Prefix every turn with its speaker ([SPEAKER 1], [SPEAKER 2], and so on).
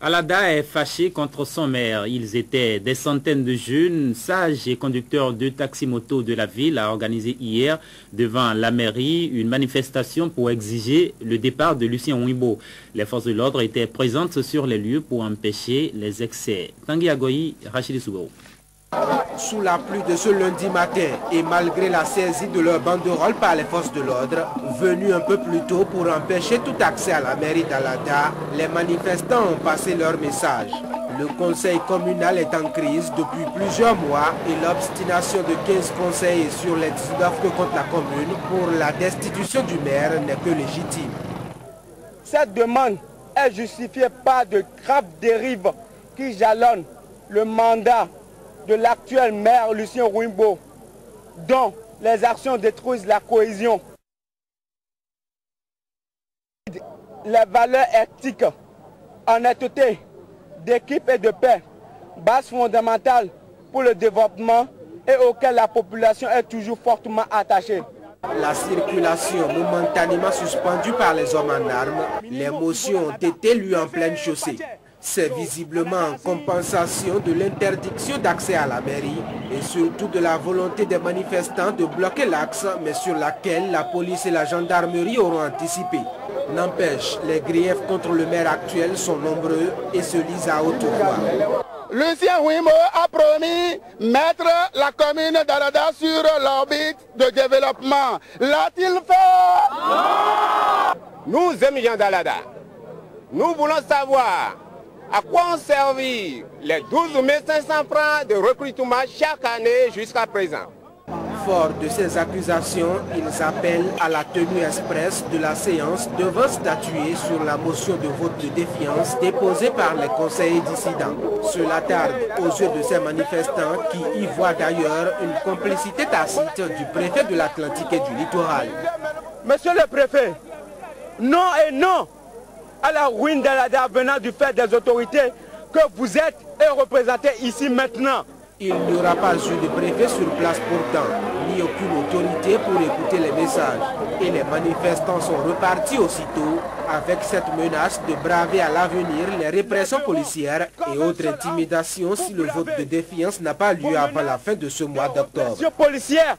[SPEAKER 1] Alada est fâché contre son maire. Ils étaient des centaines de jeunes, sages et conducteurs de taxi-moto de la ville a organisé hier devant la mairie une manifestation pour exiger le départ de Lucien Nwimbo. Les forces de l'ordre étaient présentes sur les lieux pour empêcher les excès. Tanguy Agoyi, Rachid Sougou.
[SPEAKER 2] Sous la pluie de ce lundi matin et malgré la saisie de leur banderole par les forces de l'ordre, venus un peu plus tôt pour empêcher tout accès à la mairie d'Alada, les manifestants ont passé leur message. Le conseil communal est en crise depuis plusieurs mois et l'obstination de 15 conseillers sur les 19 que compte la commune pour la destitution du maire n'est que légitime.
[SPEAKER 3] Cette demande est justifiée par de graves dérives qui jalonnent le mandat de l'actuel maire Lucien Nwimbo, dont les actions détruisent la cohésion, les valeurs éthiques, honnêteté, d'équipe et de paix, base fondamentale pour le développement et auquel la population est toujours fortement attachée.
[SPEAKER 2] La circulation momentanément suspendue par les hommes en armes, les motions ont été lues en pleine chaussée. C'est visiblement en compensation de l'interdiction d'accès à la mairie et surtout de la volonté des manifestants de bloquer l'axe, mais sur laquelle la police et la gendarmerie auront anticipé. N'empêche, les griefs contre le maire actuel sont nombreux et se lisent à haute voix.
[SPEAKER 4] Lucien Nwimbo a promis mettre la commune d'Alada sur l'orbite de développement. L'a-t-il fait?
[SPEAKER 5] Nous aimons Jean d'Alada. Nous voulons savoir à quoi ont servi les 12 500 francs de recrutement chaque année jusqu'à présent.
[SPEAKER 2] Fort de ces accusations, ils appellent à la tenue expresse de la séance devant statuer sur la motion de vote de défiance déposée par les conseillers dissidents. Cela tarde aux yeux de ces manifestants qui y voient d'ailleurs une complicité tacite du préfet de l'Atlantique et du littoral.
[SPEAKER 3] Monsieur le préfet, non et non à la ruine d'Alada venant du fait des autorités que vous êtes et représentez ici maintenant.
[SPEAKER 2] Il n'y aura pas eu de préfet sur place pourtant, ni aucune autorité pour écouter les messages. Et les manifestants sont repartis aussitôt avec cette menace de braver à l'avenir les répressions policières et autres intimidations si le vote de défiance n'a pas lieu avant la fin de ce mois d'octobre.
[SPEAKER 3] Les policières